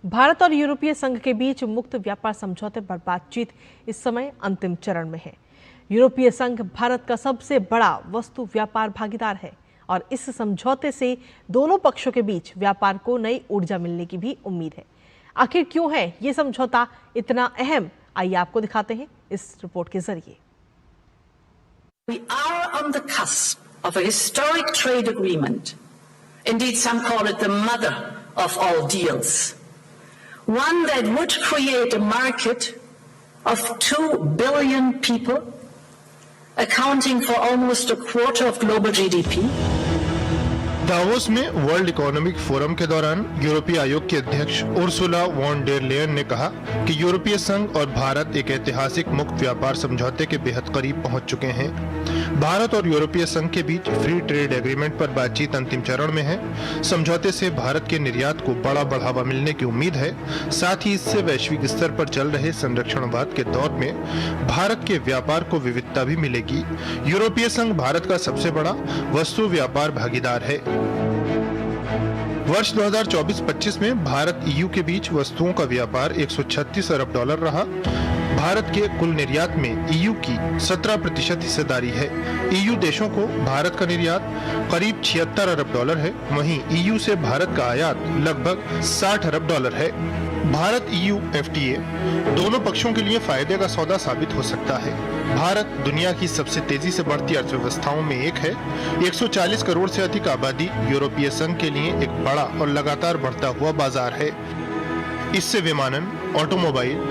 भारत और यूरोपीय संघ के बीच मुक्त व्यापार समझौते पर बातचीत इस समय अंतिम चरण में है। यूरोपीय संघ भारत का सबसे बड़ा वस्तु व्यापार भागीदार है और इस समझौते से दोनों पक्षों के बीच व्यापार को नई ऊर्जा मिलने की भी उम्मीद है। आखिर क्यों है ये समझौता इतना अहम, आइए आपको दिखाते हैं इस रिपोर्ट के जरिए। We are on the cusp of a historic trade agreement. Indeed, some call it the mother of all deals. One that would create a market of 2 billion people, accounting for almost a quarter of global GDP. Davos में world economic forum के दौरान यूरोपीय आयोग की अध्यक्ष Ursula von der Leyen ने कहा कि यूरोपीय संघ और भारत एक ऐतिहासिक मुक्त व्यापार समझौते के बेहद करीब पहुंच चुके हैं। भारत और यूरोपीय संघ के बीच फ्री ट्रेड एग्रीमेंट पर बातचीत अंतिम चरण में है। समझौते से भारत के निर्यात को बड़ा बढ़ावा मिलने की उम्मीद है। साथ ही इससे वैश्विक स्तर पर चल रहे संरक्षणवाद के दौर में भारत के व्यापार को विविधता भी मिलेगी। यूरोपीय संघ भारत का सबसे बड़ा वस्तु व्यापार भागीदार है। वर्ष 2024-25 में भारत ईयू के बीच वस्तुओं का व्यापार 136 अरब डॉलर रहा। भारत के कुल निर्यात में ईयू की 17% हिस्सेदारी है। ईयू देशों को भारत का निर्यात करीब 76 अरब डॉलर है। वहीं ईयू से भारत का आयात लगभग 60 अरब डॉलर है। भारत ईयू एफटीए दोनों पक्षों के लिए फायदे का सौदा साबित हो सकता है। भारत दुनिया की सबसे तेजी से बढ़ती अर्थव्यवस्थाओं में एक है। 140 करोड़ से अधिक आबादी यूरोपीय संघ के लिए एक बड़ा और लगातार बढ़ता हुआ बाजार है। इससे विमानन, ऑटोमोबाइल,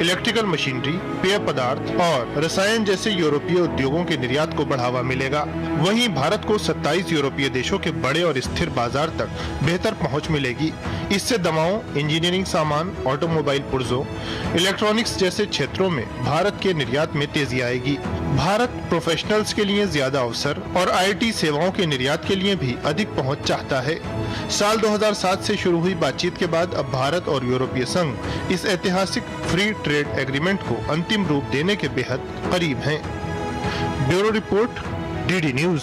इलेक्ट्रिकल मशीनरी, पेय पदार्थ और रसायन जैसे यूरोपीय उद्योगों के निर्यात को बढ़ावा मिलेगा। वहीं भारत को 27 यूरोपीय देशों के बड़े और स्थिर बाजार तक बेहतर पहुंच मिलेगी। इससे दवाओं, इंजीनियरिंग सामान, ऑटोमोबाइल पुर्जों, इलेक्ट्रॉनिक्स जैसे क्षेत्रों में भारत के निर्यात में तेजी आएगी। भारत प्रोफेशनल्स के लिए ज्यादा अवसर और आईटी सेवाओं के निर्यात के लिए भी अधिक पहुंच चाहता है। साल 2007 से शुरू हुई बातचीत के बाद अब भारत और यूरोपीय संघ इस ऐतिहासिक फ्री ट्रेड एग्रीमेंट को अंतिम रूप देने के बेहद करीब हैं। Bureau report, DD news.